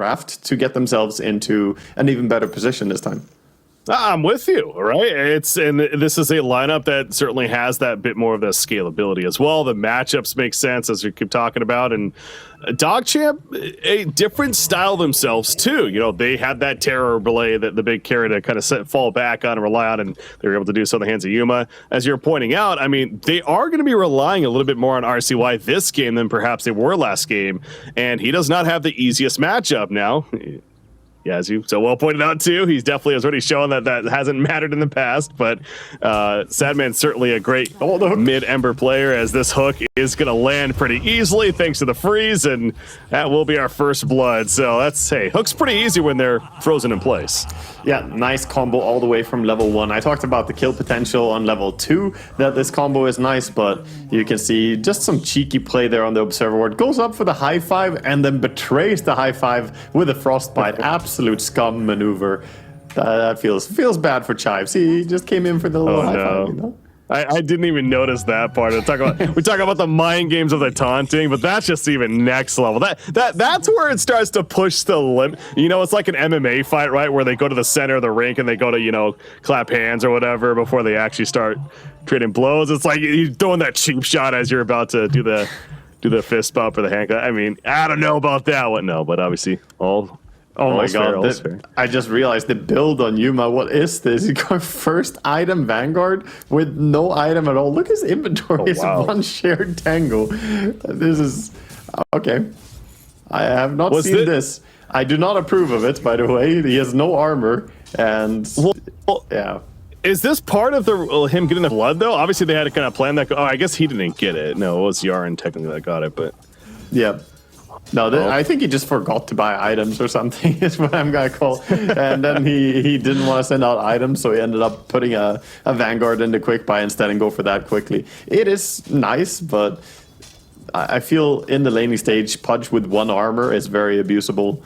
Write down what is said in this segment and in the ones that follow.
draft to get themselves into an even better position this time. I'm with you, right? And this is a lineup that certainly has that bit more of the scalability as well. The matchups make sense, as we keep talking about, and DogChamp, a different style themselves too. You know, they had that terror belay, that the big carry to kind of fall back on and rely on, and they were able to do so in the hands of Yuma. As you're pointing out, I mean, they are going to be relying a little bit more on RCY this game than perhaps they were last game, and he does not have the easiest matchup now. Yeah, as you so well pointed out too, he's definitely has already shown that hasn't mattered in the past. But Sadman's certainly a great mid-Ember player, as this hook is going to land pretty easily thanks to the freeze, and that will be our first blood. So that's, hey, hook's pretty easy when they're frozen in place. Yeah, nice combo all the way from level 1. I talked about the kill potential on level 2, that this combo is nice, but you can see just some cheeky play there on the Observer Ward. Goes up for the high five and then betrays the high five with a frostbite. Absolute scum maneuver. That feels bad for Chives. He just came in for the little high five, you know? I didn't even notice that part. We talk about the mind games of the taunting, but that's just even next level. That's where it starts to push the limit. You know, it's like an MMA fight, right? Where they go to the center of the rink and they go to, you know, clap hands or whatever before they actually start trading blows. It's like you're throwing that cheap shot as you're about to do the fist bump or the hand clap. I mean, I don't know about that one, no, but obviously Oh my god, I just realized the build on Yuma. What is this? You got first item Vanguard with no item at all. Look at his inventory. It's one shared tango. This is... Okay. I have not seen this. I do not approve of it, by the way. He has no armor, and... Well, yeah. Is this part of him getting the blood, though? Obviously, they had to kind of plan that. Oh, I guess he didn't get it. No, it was Yaren technically that got it, but... Yeah. No, I think he just forgot to buy items or something, is what I'm going to call. And then he didn't want to send out items, so he ended up putting a Vanguard into quick buy instead and go for that quickly. It is nice, but I feel in the laning stage, Pudge with one armor is very abusable.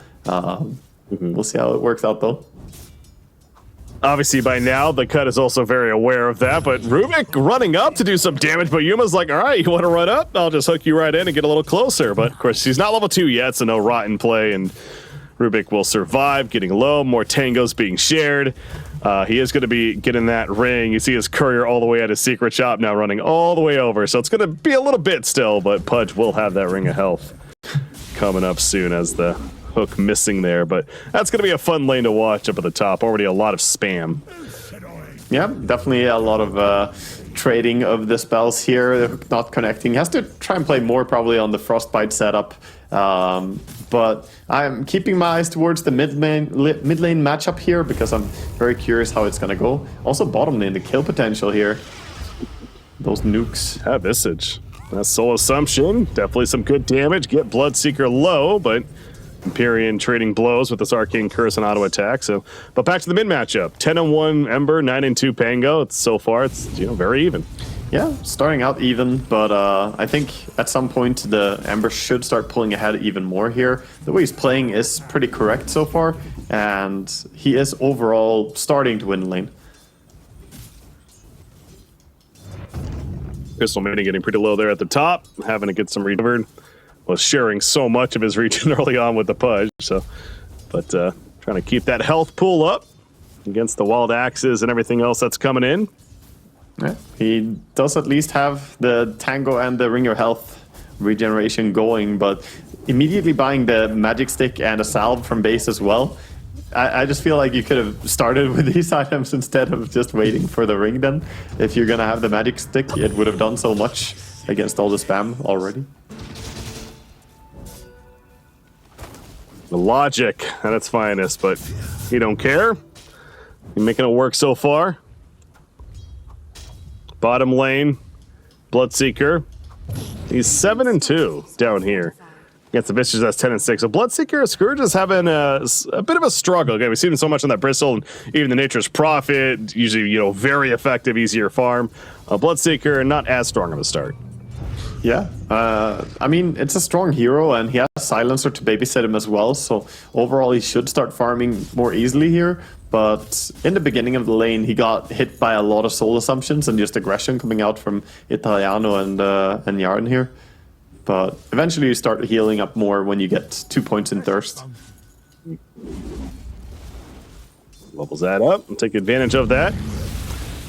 We'll see how it works out, though. Obviously, by now, the cut is also very aware of that, but Rubik running up to do some damage, but Yuma's like, all right, you want to run up? I'll just hook you right in and get a little closer. But, of course, he's not level 2 yet, so no rot in play, and Rubik will survive, getting low, more tangos being shared. He is going to be getting that ring. You see his courier all the way at his secret shop now running all the way over, so it's going to be a little bit still, but Pudge will have that ring of health coming up soon as the hook missing there, but that's going to be a fun lane to watch up at the top. Already a lot of spam. Yeah, definitely a lot of trading of the spells here, not connecting. He has to try and play more probably on the Frostbite setup, but I'm keeping my eyes towards the mid lane matchup here because I'm very curious how it's going to go. Also bottom lane, the kill potential here. Those nukes. Visage. That's Soul Assumption. Definitely some good damage. Get Bloodseeker low, but Empyrean trading blows with this Arcane Curse and auto attack. So, but back to the mid matchup: 10-1 Ember, 9-2 Pango. So far, it's very even. Yeah, starting out even, but I think at some point the Ember should start pulling ahead even more here. The way he's playing is pretty correct so far, and he is overall starting to win the lane. Crystal Mini getting pretty low there at the top, having to get some recovered. Was sharing so much of his region early on with the Pudge, so but trying to keep that health pool up against the wild axes and everything else that's coming in. Yeah, he does at least have the Tango and the Ring of Health regeneration going, but immediately buying the Magic Stick and a Salve from base as well. I just feel like you could have started with these items instead of just waiting for the ring then. If you're going to have the Magic Stick, it would have done so much against all the spam already. The logic at its finest, but you don't care. You're making it work so far. Bottom lane, Bloodseeker. He's 7-2 down here. Against the Vicious, that's 10-6. So Bloodseeker, Scourge is having a bit of a struggle. Okay, we've seen him so much on that Bristle, and even the Nature's Prophet, usually, very effective, easier farm. Bloodseeker, not as strong of a start. Yeah, I mean, it's a strong hero, and he has Silencer to babysit him as well, so overall he should start farming more easily here, but in the beginning of the lane he got hit by a lot of soul assumptions and just aggression coming out from Italiano and Yaren here. But eventually you start healing up more when you get 2 points in Thirst. Levels that up and take advantage of that.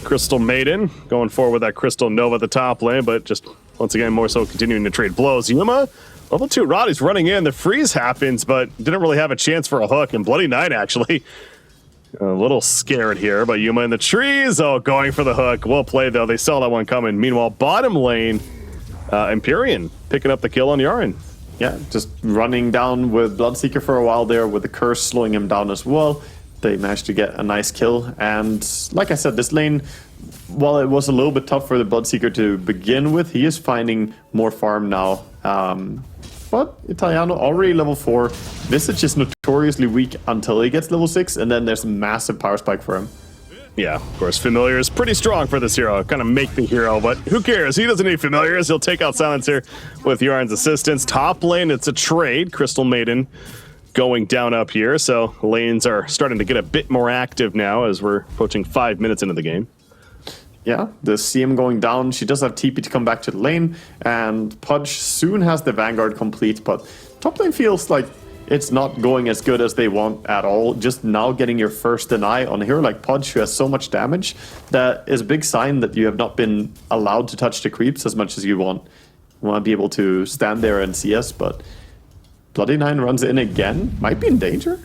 Crystal Maiden going forward with that Crystal Nova at the top lane, but just once again more so continuing to trade blows. Yuma, level 2 Roddy's running in. The freeze happens, but didn't really have a chance for a hook. And Bloody Knight actually a little scared here, but Yuma in the trees. Oh, going for the hook. Well played though. They saw that one coming. Meanwhile, bottom lane, Empyrean picking up the kill on Yaren. Yeah, just running down with Bloodseeker for a while there, with the curse slowing him down as well. They managed to get a nice kill, and like I said, this lane, while it was a little bit tough for the Bloodseeker to begin with, he is finding more farm now. But Italiano already level 4. Visage is notoriously weak until he gets level 6, and then there's a massive power spike for him. Yeah, of course, Familiar is pretty strong for this hero. Kind of make the hero, but who cares? He doesn't need Familiars. He'll take out Silencer with Yaren's assistance. Top lane, it's a trade. Crystal Maiden going down up here, so lanes are starting to get a bit more active now as we're approaching 5 minutes into the game. Yeah, the CM going down. She does have TP to come back to the lane, and Pudge soon has the Vanguard complete, but top lane feels like it's not going as good as they want at all. Just now getting your first deny on a hero like Pudge, who has so much damage, that is a big sign that you have not been allowed to touch the creeps as much as you want. You want to be able to stand there and CS, but Bloody Nine runs in again. Might be in danger.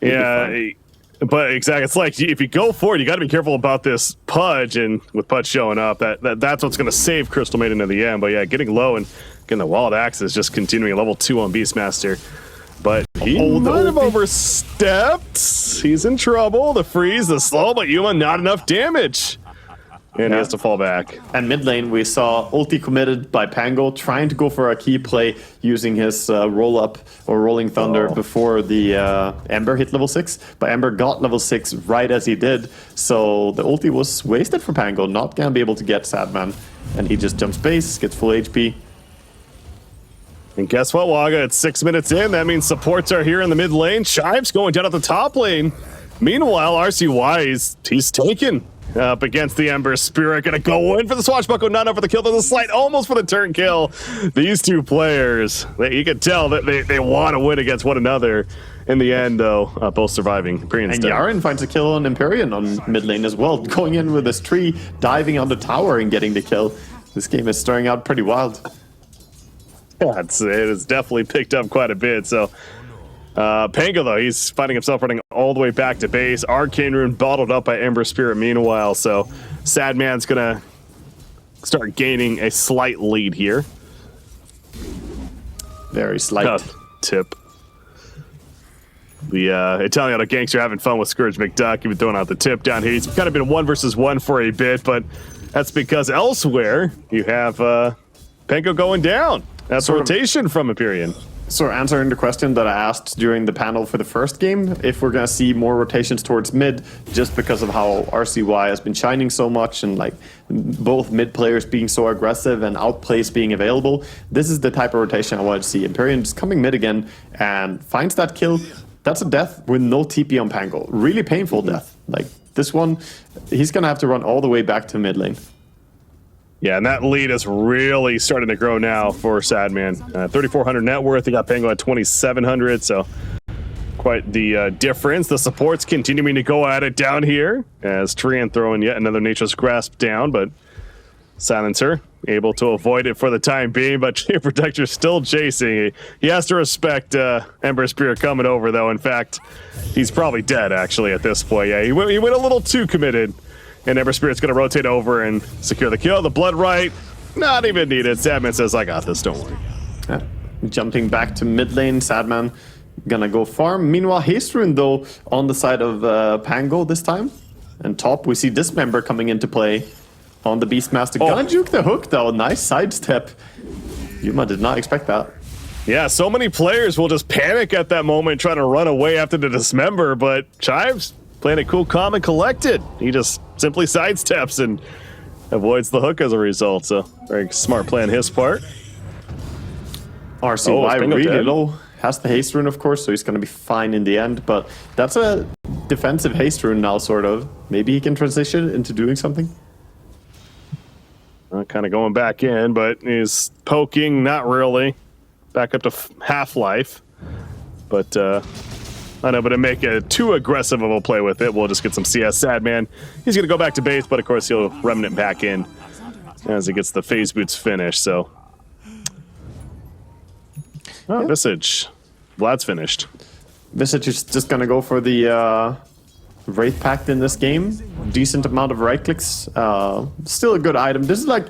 Yeah, but exactly. It's like if you go forward, you got to be careful about this Pudge, and with Pudge showing up, that's what's going to save Crystal Maiden in the end. But yeah, getting low and getting the Wild Axe is just continuing level 2 on Beastmaster. But he might have overstepped. He's in trouble. The freeze, the slow, but Yuma not enough damage. And he has to fall back. And mid lane, we saw ulti committed by Pango, trying to go for a key play using his roll-up or Rolling Thunder before the Ember hit level 6. But Ember got level 6 right as he did. So the ulti was wasted for Pango, not going to be able to get Sadman. And he just jumps base, gets full HP. And guess what, Waga? It's 6 minutes in. That means supports are here in the mid lane. Chives going down at the top lane. Meanwhile, RCY, he's taken up against the Ember Spirit. Gonna go in for the swashbuckle, not over the kill. There's a slight almost for the turn kill. These two players, you can tell that they want to win against one another. In the end, though, both surviving. And Yaren finds a kill on Empyrean on mid lane as well. Going in with this tree, diving on the tower and getting the kill. This game is starting out pretty wild. Yeah, it has definitely picked up quite a bit. So Pango, though, he's finding himself running all the way back to base. Arcane Rune bottled up by Ember Spirit meanwhile. So Sadman's going to start gaining a slight lead here. Very slight. Tip. The Italiano gangster having fun with Scourge McDuck. Even throwing out the tip down here. He's kind of been 1 versus 1 for a bit, but that's because elsewhere you have Pango going down. That's a rotation from Empyrean. So answering the question that I asked during the panel for the first game, if we're going to see more rotations towards mid, just because of how RCY has been shining so much and like both mid players being so aggressive and outplays being available, this is the type of rotation I wanted to see. Empyrean just coming mid again and finds that kill. That's a death with no TP on Pango. Really painful death. Like this one, he's going to have to run all the way back to mid lane. Yeah, and that lead is really starting to grow now for Sadman. 3,400 net worth. They got Pango at 2,700, so quite the difference. The support's continuing to go at it down here as Trian throwing yet another Nature's Grasp down, but Silencer able to avoid it for the time being, but Chain Protector still chasing. He has to respect Ember Spirit coming over, though. In fact, he's probably dead, actually, at this point. Yeah, he went a little too committed. And Ember Spirit's going to rotate over and secure the kill. The Blood Right, not even needed. Sadman says, I got this, don't worry. Yeah. Jumping back to mid lane, Sadman gonna go farm. Meanwhile, Haste Rune, though, on the side of Pango this time. And top, we see Dismember coming into play on the Beastmaster. Gonna juke the hook, though. Nice sidestep. Yuma did not expect that. Yeah, so many players will just panic at that moment, trying to run away after the Dismember, but Chives playing it cool, calm, and collected. He just simply sidesteps and avoids the hook as a result. So very smart play on his part. RCY really low. Has the haste rune, of course, so he's going to be fine in the end. But that's a defensive haste rune now, sort of. Maybe he can transition into doing something. Kind of going back in, but he's poking, not really. Back up to half-life. but unable to make a too aggressive of a play with it. We'll just get some CS. Sad man, he's going to go back to base, but of course he'll remnant back in as he gets the phase boots finished. So, Visage, Vlad's finished. Visage is just gonna go for the Wraith Pact in this game. Decent amount of right clicks. Still a good item. This is like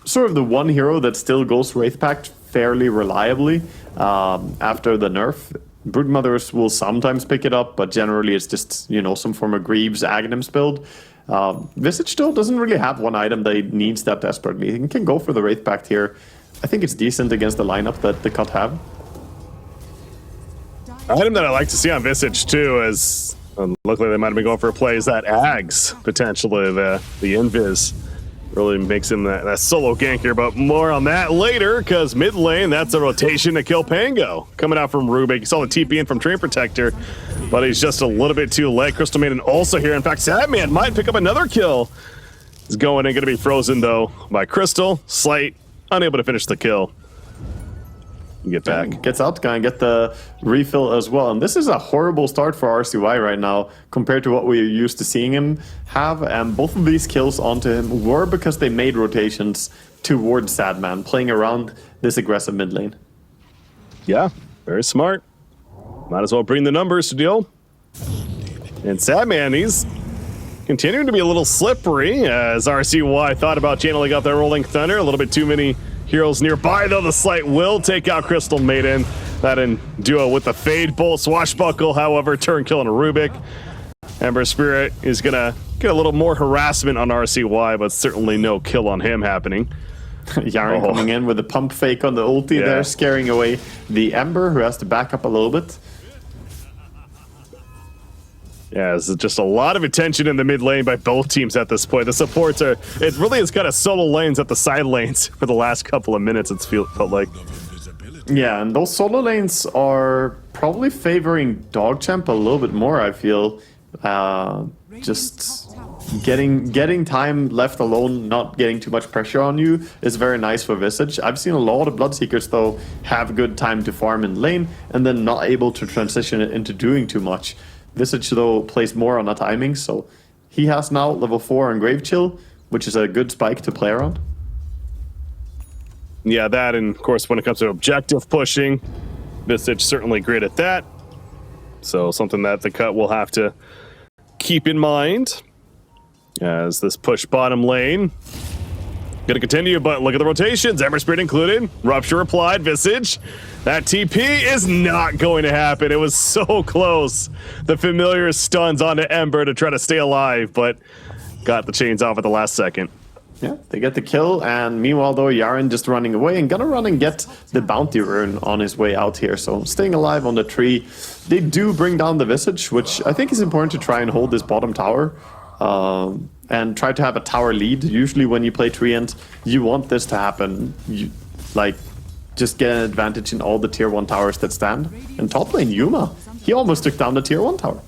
sort of the one hero that still goes Wraith Pact fairly reliably after the nerf. Broodmothers will sometimes pick it up, but generally it's just, you know, some form of Greaves Aghanims build. Visage still doesn't really have one item that he needs that desperately. He can go for the Wraith Pact here. I think it's decent against the lineup that the Cut have. Item that I like to see on Visage too is, luckily they might have been going for a play, is that Ags, potentially, the Invis. Really makes him that solo gank here, but more on that later, because mid lane, that's a rotation to kill Pango. Coming out from Rubik, you saw the TP in from Train Protector, but he's just a little bit too late. Crystal Maiden also here. In fact, Sadman might pick up another kill. He's going in, going to be frozen though by Crystal. Slight, unable to finish the kill. Get back. Gets out, gonna get the refill as well. And this is a horrible start for RCY right now compared to what we're used to seeing him have. And both of these kills onto him were because they made rotations towards Sadman, playing around this aggressive mid lane. Yeah, very smart. Might as well bring the numbers to deal. And Sadman, he's continuing to be a little slippery as RCY thought about channeling up that Rolling Thunder. A little bit too many heroes nearby, though. The Slight will take out Crystal Maiden. That in duo with the Fade Bolt. Swashbuckle, however, turn killing a Rubik. Ember Spirit is going to get a little more harassment on RCY, but certainly no kill on him happening. Yaren coming in with a pump fake on the ulti there, scaring away the Ember, who has to back up a little bit. Yeah, there's just a lot of attention in the mid lane by both teams at this point. The supports are, it really is kind of solo lanes at the side lanes for the last couple of minutes, it's felt like. Yeah, and those solo lanes are probably favoring DogChamp a little bit more, I feel. Just getting time left alone, not getting too much pressure on you is very nice for Visage. I've seen a lot of Bloodseekers, though, have good time to farm in lane and then not able to transition it into doing too much. Visage, though, plays more on a timing, so he has now level 4 on Grave Chill, which is a good spike to play around. Yeah, that, and of course, when it comes to objective pushing, Visage certainly great at that. So something that the Cut will have to keep in mind as this push bottom lane. Gonna continue, but look at the rotations. Ember Spirit included. Rupture applied. Visage. That TP is not going to happen. It was so close. The familiar stuns onto Ember to try to stay alive, but got the chains off at the last second. Yeah, they get the kill, and meanwhile, though, Yaren just running away and gonna run and get the bounty rune on his way out here. So staying alive on the tree. They do bring down the Visage, which I think is important to try and hold this bottom tower. And try to have a tower lead. Usually when you play Treant, you want this to happen. You, like, just get an advantage in all the tier 1 towers that stand. And top lane, Yuma, he almost took down the tier 1 tower.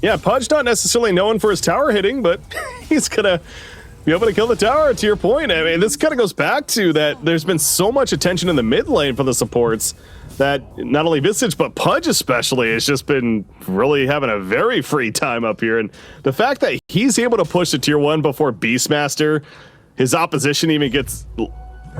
Yeah, Pudge not necessarily known for his tower hitting, but he's gonna be able to kill the tower, to your point. I mean, this kind of goes back to that there's been so much attention in the mid lane from the supports that not only Visage, but Pudge especially has just been really having a very free time up here. And the fact that he's able to push to tier 1 before Beastmaster, his opposition even gets...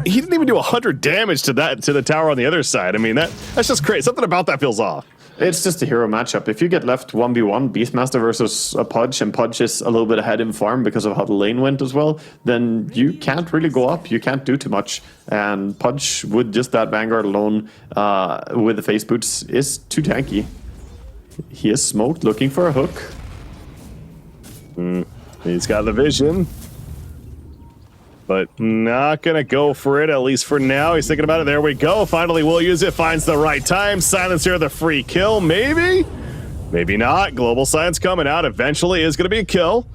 He didn't even do 100 damage to the tower on the other side. I mean, that's just crazy. Something about that feels off. It's just a hero matchup. If you get left 1v1, Beastmaster versus a Pudge, and Pudge is a little bit ahead in farm because of how the lane went as well, then you can't really go up. You can't do too much. And Pudge, with just that Vanguard alone, with the face boots, is too tanky. He is smoked, looking for a hook. He's got the vision, but not gonna go for it, at least for now. He's thinking about it. There we go. Finally will use it. Finds the right time. Silencer, the free kill. Maybe not. Global Silence coming out eventually is gonna be a kill.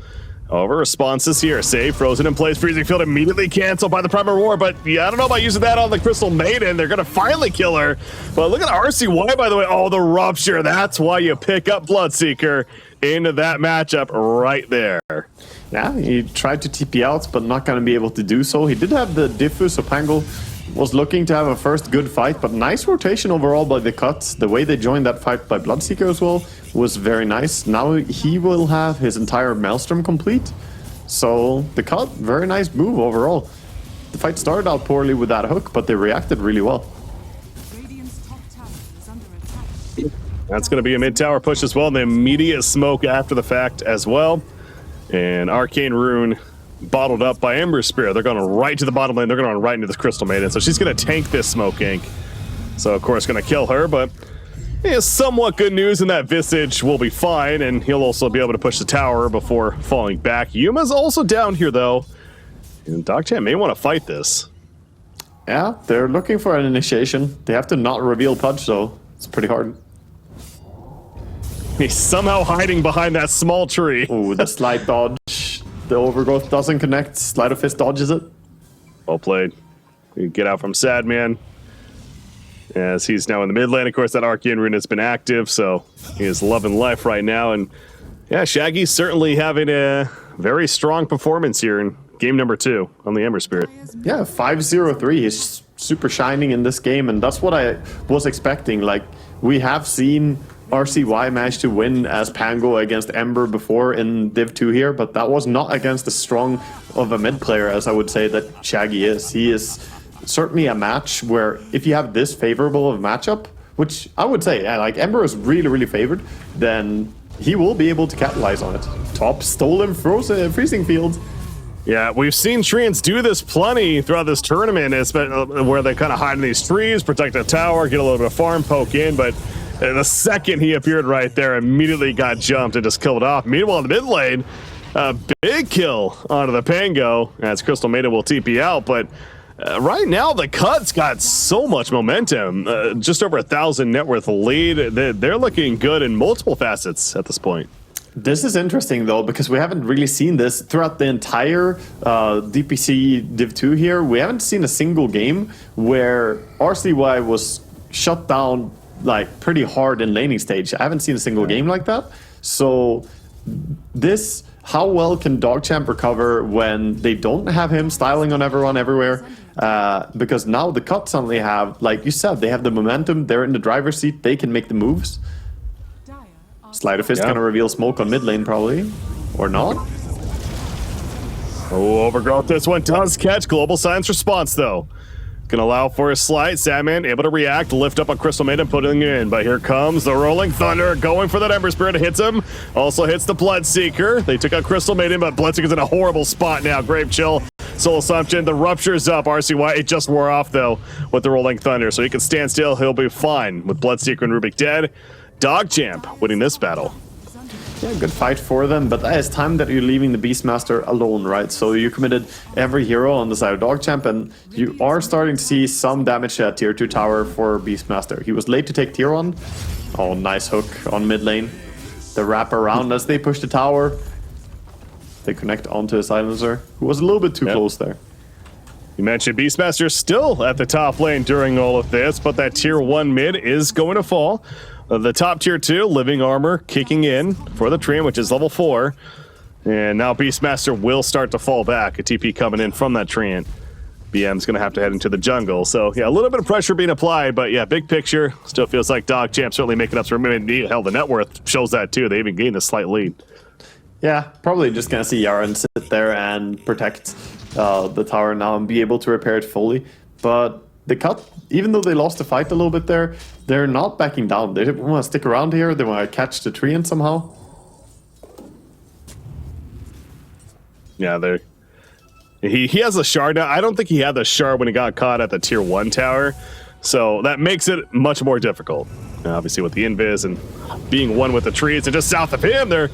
However, responses here. Save, frozen in place. Freezing field immediately canceled by the Primal Roar, but yeah, I don't know about using that on the Crystal Maiden. They're gonna finally kill her. But look at RCY, by the way. Oh, the Rupture. That's why you pick up Bloodseeker into that matchup right there. Yeah, he tried to TP out, but not going to be able to do so. He did have the Diffus, so Pango was looking to have a first good fight, but nice rotation overall by the Cut. The way they joined that fight by Bloodseeker as well was very nice. Now he will have his entire Maelstrom complete. So the Cut, very nice move overall. The fight started out poorly with that hook, but they reacted really well. That's going to be a mid-tower push as well. The immediate smoke after the fact as well. And Arcane Rune bottled up by Ember Spirit. They're going right to the bottom lane. They're going to run right into this Crystal Maiden. So she's going to tank this Smoke Ink. So, of course, going to kill her. But yeah, somewhat good news in that Visage will be fine. And he'll also be able to push the tower before falling back. Yuma's also down here, though. And DogChamp may want to fight this. Yeah, they're looking for an initiation. They have to not reveal Pudge, though. It's pretty hard. He's somehow hiding behind that small tree. Ooh, the slide dodge. The overgrowth doesn't connect. Sleight of Fist dodges it. Well played. You get out from Sadman. As he's now in the mid lane. Of course, that Arcane Rune has been active, so he is loving life right now. And yeah, Shaggy's certainly having a very strong performance here in game number 2 on the Ember Spirit. Yeah, 5-0-3. He's super shining in this game, and that's what I was expecting. Like, we have seen RCY managed to win as Pango against Ember before in Div 2 here, but that was not against as strong of a mid player as I would say that Shaggy is. He is certainly a match where if you have this favorable of a matchup, which I would say, yeah, like Ember is really, really favored, then he will be able to capitalize on it. Top stolen freezing field. Yeah, we've seen Treants do this plenty throughout this tournament, where they kind of hide in these trees, protect the tower, get a little bit of farm, poke in, but the second he appeared right there, immediately got jumped and just killed off. Meanwhile, in the mid lane, a big kill onto the Pango as Crystal Maiden will TP out. But right now, the Cut's got so much momentum. Just over 1,000 net worth lead. They're looking good in multiple facets at this point. This is interesting, though, because we haven't really seen this throughout the entire DPC Div 2 here. We haven't seen a single game where RCY was shut down like pretty hard in laning stage. I haven't seen a single game like that. So this, how well can DogChamp recover when they don't have him styling on everyone everywhere? Because now the Cut suddenly have, like you said, they have the momentum. They're in the driver's seat. They can make the moves. Sleight of Fist gonna reveal smoke on mid lane probably, or not. Oh, Overgrowth, this one does catch. Global Science response though. Can allow for a slight. Sadman able to react, lift up a Crystal Maiden, putting it in. But here comes the Rolling Thunder, going for that Ember Spirit. Hits him. Also hits the Bloodseeker. They took out Crystal Maiden, but Bloodseeker's in a horrible spot now. Grave Chill, Soul Assumption. The Rupture's up. RCY, it just wore off though with the Rolling Thunder. So he can stand still. He'll be fine with Bloodseeker and Rubik dead. DogChamp winning this battle. Yeah, good fight for them, but it's time that you're leaving the Beastmaster alone, right? So you committed every hero on the side of DogChamp, and you are starting to see some damage at tier 2 tower for Beastmaster. He was late to take tier 1. Oh, nice hook on mid lane. The wrap around as they push the tower. They connect onto a silencer, who was a little bit too close there. You mentioned Beastmaster still at the top lane during all of this, but that tier 1 mid is going to fall. The top tier 2, Living Armor kicking in for the Treant, which is level 4. And now Beastmaster will start to fall back. A TP coming in from that Treant. BM's going to have to head into the jungle. So, yeah, a little bit of pressure being applied, but yeah, big picture. Still feels like DogChamp certainly making up for hell, the net worth shows that too. They even gained a slight lead. Yeah, probably just going to see Yaren sit there and protect the tower now and be able to repair it fully. But the Cut, even though they lost the fight a little bit there, they're not backing down. They want to stick around here. They want to catch the Treant somehow. Yeah, he has a shard now. I don't think he had the shard when he got caught at the tier 1 tower. So that makes it much more difficult. Now, obviously with the invis and being one with the trees, and just south of him there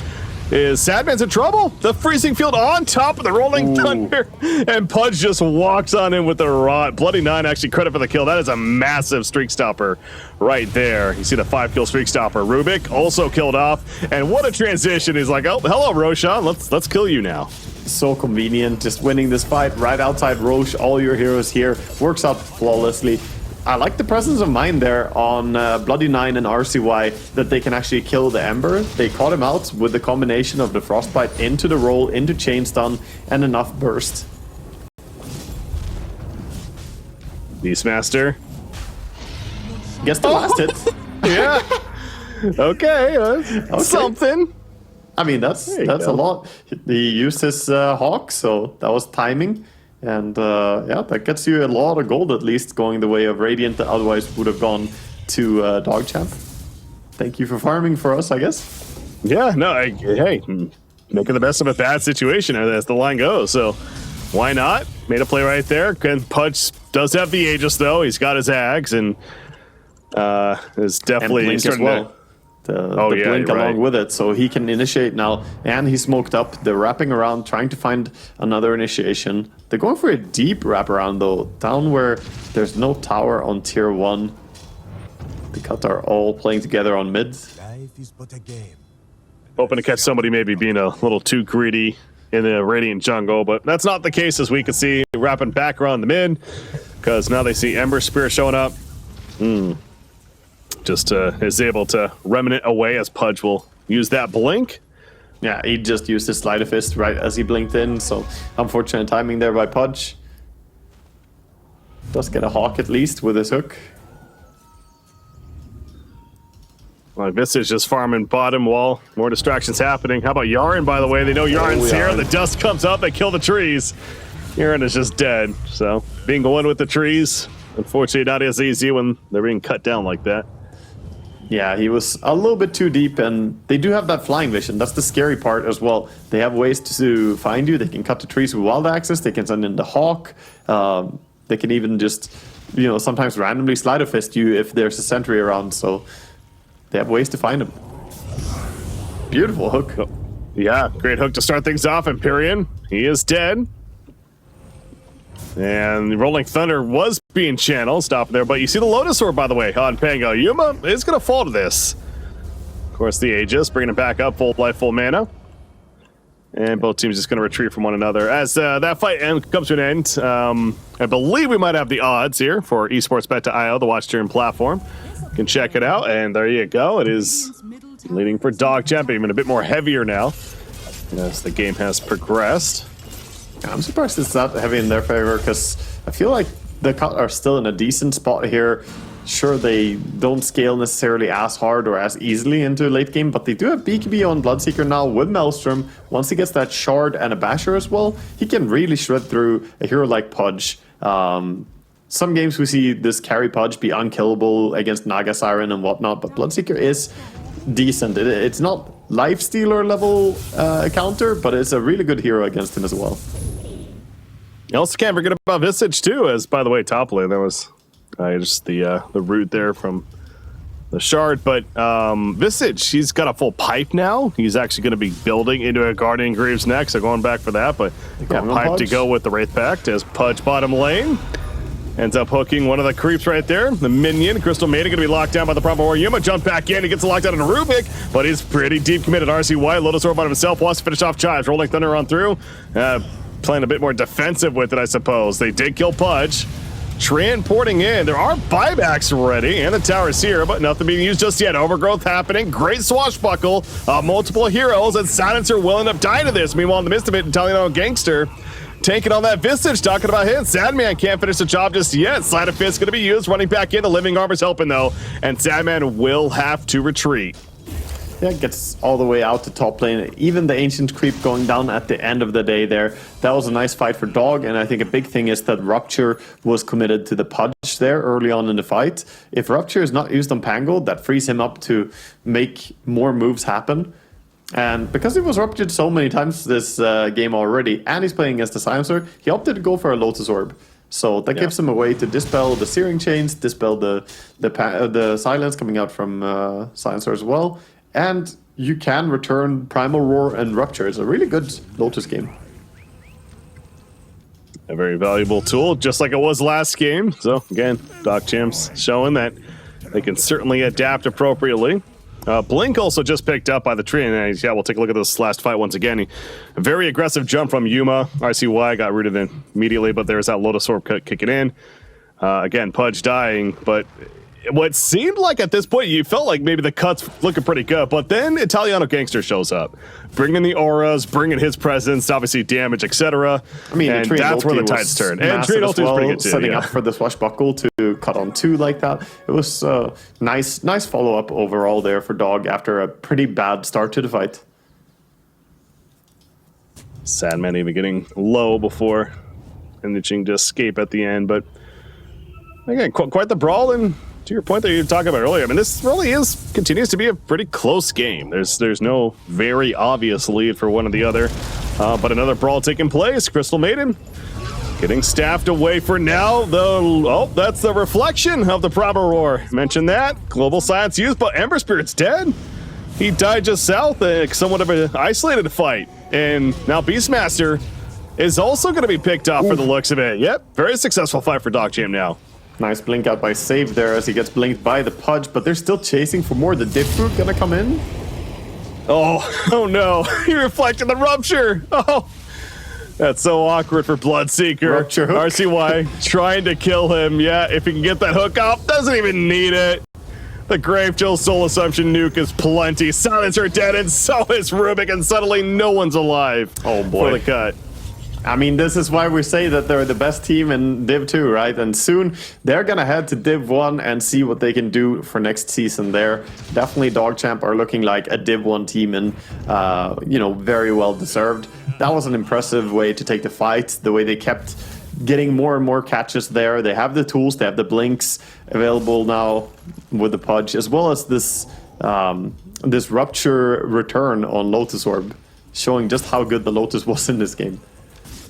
is Sadman's in trouble. The freezing field on top of the Rolling Thunder, and Pudge just walks on in with the rot. Bloody 9 actually credit for the kill. That is a massive streak stopper right there. You see the 5-kill streak stopper. Rubik also killed off, and what a transition. He's like, oh, hello Roshan, let's kill you now. So convenient, just winning this fight right outside Roche. All your heroes here, works out flawlessly. I like the presence of mind there on Bloody 9 and RCY, that they can actually kill the Ember. They caught him out with the combination of the Frostbite into the roll, into Chain Stun, and enough burst. Beastmaster. Guess the last hit. Yeah. Okay. Something. I mean, that's a lot. He used his hawk, so that was timing. And that gets you a lot of gold, at least, going the way of Radiant that otherwise would have gone to DogChamp. Thank you for farming for us, I guess. Yeah, no, hey, making the best of a bad situation as the line goes. So why not? Made a play right there. Pudge does have the Aegis, though. He's got his Ags, and is definitely Blink as well. The Blink along with it, so he can initiate now. And he's smoked up. They're wrapping around, trying to find another initiation. They're going for a deep wraparound, though, down where there's no tower on tier 1. The Cut are all playing together on mid. Life is but a game. Hoping to catch somebody maybe being a little too greedy in the Radiant jungle, but that's not the case, as we can see. Wrapping back around the mid, because now they see Ember Spear showing up. Just is able to remnant away as Pudge will use that blink. Yeah, he just used his Sleight of Fist right as he blinked in, so unfortunate timing there by Pudge. Does get a hawk at least with his hook. Like this is just farming bottom wall. More distractions happening. How about Yaren, by the way? They know Yaren's here. The dust comes up. They kill the trees. Yaren is just dead. So being going with the trees, unfortunately not as easy when they're being cut down like that. Yeah, he was a little bit too deep, and they do have that flying vision. That's the scary part as well. They have ways to find you. They can cut the trees with wild axes. They can send in the hawk. They can even just, sometimes randomly Sleight of Fist you if there's a sentry around. So they have ways to find him. Beautiful hook. Yeah, great hook to start things off. Empyrean, he is dead. And Rolling Thunder was being channeled, stop there. But you see the Lotus Orb, by the way, on Pango. Yuma is going to fall to this. Of course, the Aegis, bringing it back up, full life, full mana. And both teams just going to retreat from one another. As that fight comes to an end, I believe we might have the odds here for esportsbet.io, the watch stream platform. You can check it out, and there you go. It is leading for DogChamp, even a bit more heavier now as the game has progressed. I'm surprised it's not heavy in their favor, because I feel like the Cut are still in a decent spot here. Sure, they don't scale necessarily as hard or as easily into late game, but they do have BKB on Bloodseeker now with Maelstrom. Once he gets that Shard and a Basher as well, he can really shred through a hero like Pudge. Some games we see this carry Pudge be unkillable against Naga Siren and whatnot, but Bloodseeker is decent. It's not Lifestealer level counter, but it's a really good hero against him as well. You also can't forget about Visage too, as by the way, top lane, that was just the root there from the Shard. But Visage, he's got a full pipe now. He's actually going to be building into a Guardian Greaves next, so going back for that. But got pipe to go with the Wraith Pact as Pudge bottom lane. Ends up hooking one of the creeps right there. The minion, Crystal Maiden, going to be locked down by the Proper War. Yuma jump back in. He gets locked out on a Rubik, but he's pretty deep committed. RCY, Lotus Orb on himself, wants to finish off Chives. Rolling Thunder on through. Playing a bit more defensive with it, I suppose. They did kill Pudge. Transporting in. There are buybacks ready, and the tower's here, but nothing being used just yet. Overgrowth happening. Great swashbuckle. Multiple heroes, and Silencer will end up dying to this. Meanwhile, in the midst of it, Italiano Gangster taking on that Visage, talking about him. Sadman can't finish the job just yet. Sleight of Fist going to be used, running back in. The Living Armor's helping, though, and Sadman will have to retreat. Yeah, gets all the way out to top lane. Even the Ancient Creep going down at the end of the day there. That was a nice fight for Dog, and I think a big thing is that Rupture was committed to the Pudge there early on in the fight. If Rupture is not used on Pango, that frees him up to make more moves happen. And because he was ruptured so many times this game already, and he's playing against the Silencer, he opted to go for a Lotus Orb. So that gives him a way to dispel the Searing Chains, dispel the silence coming out from Silencer as well. And you can return Primal Roar and Rupture. It's a really good Lotus game. A very valuable tool, just like it was last game. So again, DogChamp's showing that they can certainly adapt appropriately. Blink also just picked up by the tree, and we'll take a look at this last fight once again. A very aggressive jump from Yuma. RCY got rooted in immediately, but there's that Lotus Orb kicking in. Again, Pudge dying, but what seemed like at this point, you felt like maybe the cut's looking pretty good, but then Italiano Gangster shows up, bringing the auras, bringing his presence, obviously damage, etc. I mean, and that's where the tides turn. And Trade Ulti was pretty good too. Setting up for the swashbuckle to cut on 2 like that. It was nice follow-up overall there for Dog after a pretty bad start to the fight. Sadman even getting low before managing to escape at the end, but again, quite the brawl. And to your point that you were talking about earlier, I mean, this really continues to be a pretty close game. There's no very obvious lead for one or the other, but another brawl taking place. Crystal Maiden getting staffed away for now. That's the reflection of the Prober Roar. Mentioned that. Global Silence used, but Ember Spirit's dead. He died just south, somewhat of an isolated fight. And now Beastmaster is also going to be picked off for the looks of it. Yep, very successful fight for DogChamp now. Nice blink out by Save there as he gets blinked by the Pudge, but they're still chasing for more. The Dip Fruit going to come in? Oh no, he reflected the Rupture. Oh, that's so awkward for Bloodseeker. Rupture hook. RCY trying to kill him. Yeah, if he can get that hook off, doesn't even need it. The Grave Chill Soul Assumption nuke is plenty. Silencer dead, and so is Rubik, and suddenly no one's alive. Oh boy. For the cut. I mean, this is why we say that they're the best team in Div 2, right? And soon they're going to head to Div 1 and see what they can do for next season there. Definitely DogChamp are looking like a Div 1 team and, very well deserved. That was an impressive way to take the fight, the way they kept getting more and more catches there. They have the tools, they have the blinks available now with the Pudge, as well as this this Rupture return on Lotus Orb, showing just how good the Lotus was in this game.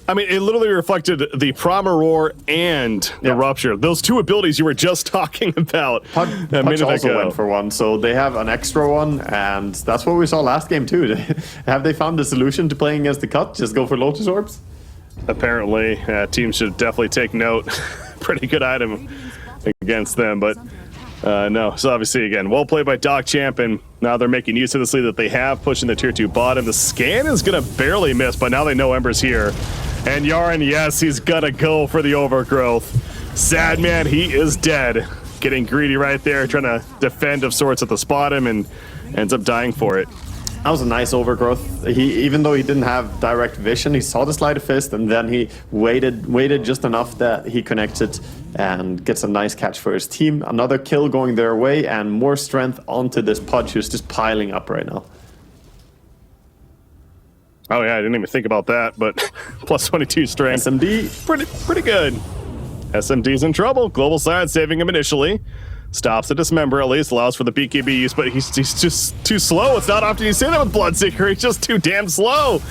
I mean, it literally reflected the Prober Roar and the Rupture. Those 2 abilities you were just talking about a minute also ago. went for one, so they have an extra one, and that's what we saw last game too. Have they found the solution to playing against the cut? Just go for Lotus Orbs? Apparently, teams should definitely take note. Pretty good item against them, but no. So obviously, again, well played by DogChamp, and now they're making use of this lead that they have, pushing the tier 2 bottom. The scan is going to barely miss, but now they know Ember's here. And Yaren, yes, he's going to go for the overgrowth. Sadman, he is dead. Getting greedy right there, trying to defend of sorts at the spot him, and ends up dying for it. That was a nice overgrowth. Even though he didn't have direct vision, he saw the Sleight of Fist, and then he waited just enough that he connected and gets a nice catch for his team. Another kill going their way, and more strength onto this Pudge who's just piling up right now. Oh yeah, I didn't even think about that, but plus 22 strength. SMD. Pretty good. SMD's in trouble. Global Silence saving him initially. Stops the Dismember, at least allows for the BKB use, but he's just too slow. It's not often you see that with Bloodseeker. He's just too damn slow.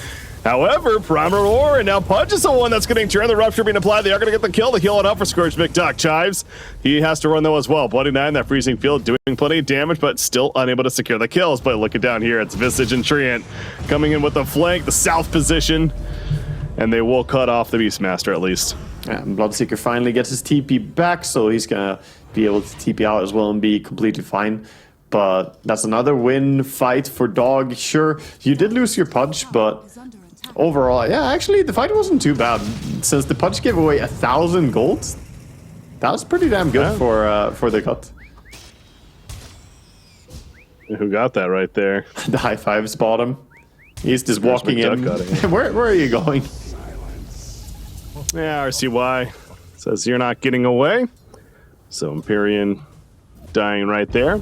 However, Prober Roar, and now Pudge is the one that's getting turned. The Rupture being applied. They are going to get the kill. They heal it up for Scourge McDuck. Chives. He has to run though as well. Bloody 9, that freezing field, doing plenty of damage, but still unable to secure the kills. But looking down here, it's Visage and Treant coming in with the flank, the south position, and they will cut off the Beastmaster at least. And Bloodseeker finally gets his TP back, so he's going to be able to TP out as well and be completely fine. But that's another win fight for Dog. Sure, you did lose your Pudge, but overall, yeah, actually, the fight wasn't too bad. Since the Pudge gave away 1,000 gold, that was pretty damn good for the cut. Who got that right there? The high fives bottom. He's just walking in. Where are you going? Yeah, RCY says you're not getting away. So Empyrean dying right there.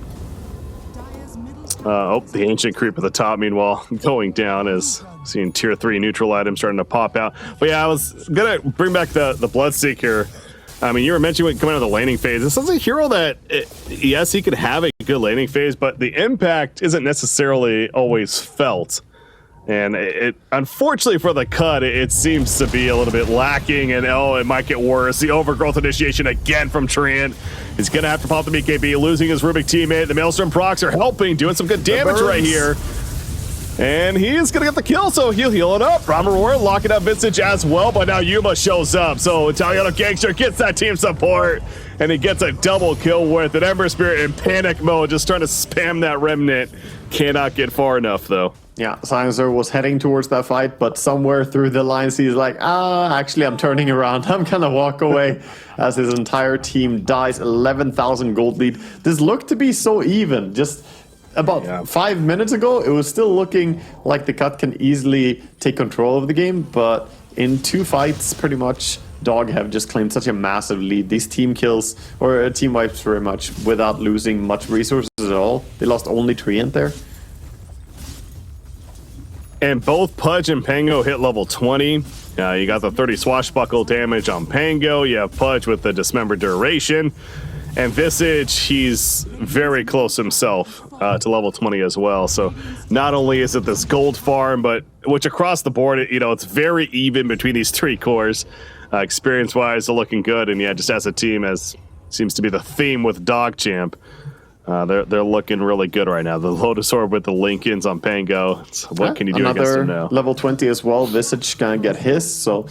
The Ancient Creep at the top, meanwhile, going down as seeing tier 3 neutral items starting to pop out. But yeah, I was going to bring back the Bloodseeker. I mean, you were mentioning coming out of the laning phase. This is a hero that, yes, he could have a good laning phase, but the impact isn't necessarily always felt. And it unfortunately for the cut, it seems to be a little bit lacking, and it might get worse. The overgrowth initiation again from Treant. He's going to have to pop the BKB, losing his Rubik teammate. The Maelstrom procs are helping, doing some good damage right here. And he is going to get the kill, so he'll heal it up. Prober Roar locking up Visage as well, but now Yuma shows up. So Italiano Gangster gets that team support, and he gets a double kill with it. Ember Spirit in panic mode, just trying to spam that Remnant. Cannot get far enough, though. Yeah, Silencer was heading towards that fight, but somewhere through the lines he's like, actually I'm turning around. I'm gonna walk away as his entire team dies. 11,000 gold lead. This looked to be so even. Just about 5 minutes ago, it was still looking like the Cut can easily take control of the game, but in 2 fights, pretty much, Dog have just claimed such a massive lead. These team kills, or team wipes very much, without losing much resources at all. They lost only Treant there. And both Pudge and Pango hit level 20. You got the 30 swashbuckle damage on Pango. You have Pudge with the dismember duration. And Visage, he's very close himself to level 20 as well. So not only is it this gold farm, but which across the board, it's very even between these 3 cores. Experience-wise, they're looking good. And yeah, just as a team, as seems to be the theme with DogChamp, they're looking really good right now. The Lotus Orb with the Lincolns on Pango. What can you do against him now? Level 20 as well. Visage gonna get his, so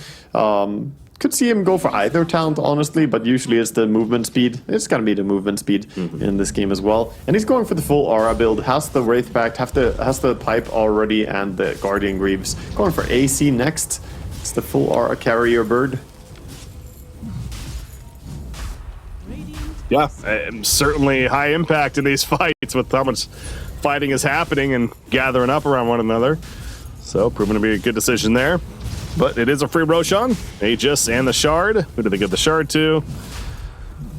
could see him go for either talent, honestly, but usually it's the movement speed. It's gonna be the movement speed in this game as well. And he's going for the full aura build. Has the Wraith Pact, has the Pipe already, and the Guardian Greaves. Going for AC next. It's the full aura carrier bird. Yeah, certainly high impact in these fights with how much fighting is happening and gathering up around one another. So, proven to be a good decision there. But it is a free Roshan. Aegis and the Shard. Who did they give the Shard to?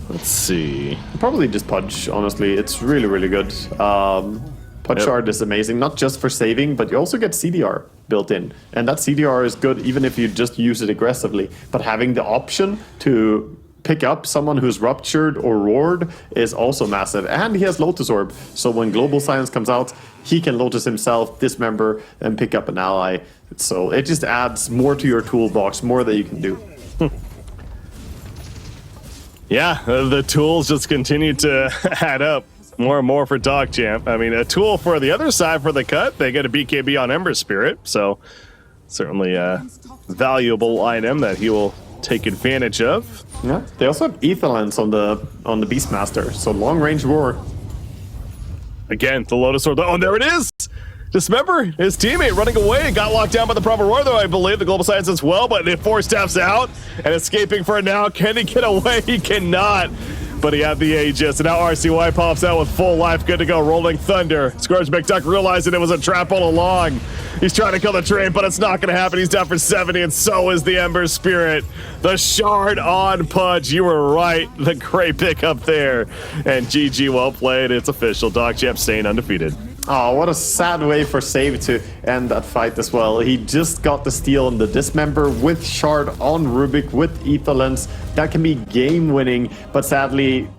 Let's see. Probably just Pudge, honestly. It's really, really good. Pudge Shard is amazing, not just for saving, but you also get CDR built in. And that CDR is good even if you just use it aggressively. But having the option to pick up someone who's ruptured or roared is also massive. And he has Lotus Orb, so when Global Silence comes out, he can Lotus himself, dismember, and pick up an ally. So it just adds more to your toolbox, more that you can do. Yeah, the tools just continue to add up more and more for DogChamp. I mean, a tool for the other side for the Cut, they get a BKB on Ember Spirit, so certainly a valuable item that he will take advantage of. Yeah, they also have Ether Lens on the Beastmaster, so long range roar. Again, the Lotus Orb. Oh, there it is! Dismember, his teammate running away, got locked down by the proper roar, though I believe the Global Science as well, but it 4 steps out and escaping for now. Can he get away? He cannot. But he had the Aegis, and now RCY pops out with full life, good to go. Rolling Thunder. Scourge McDuck realizing it was a trap all along. He's trying to kill the train, but it's not going to happen. He's down for 70, and so is the Ember Spirit. The Shard on Pudge. You were right. The great pickup there. And GG, well played. It's official. DogChamp staying undefeated. Oh, what a sad way for Save to end that fight as well. He just got the steal on the Dismember with Shard on Rubik with Ether Lens. That can be game winning, but sadly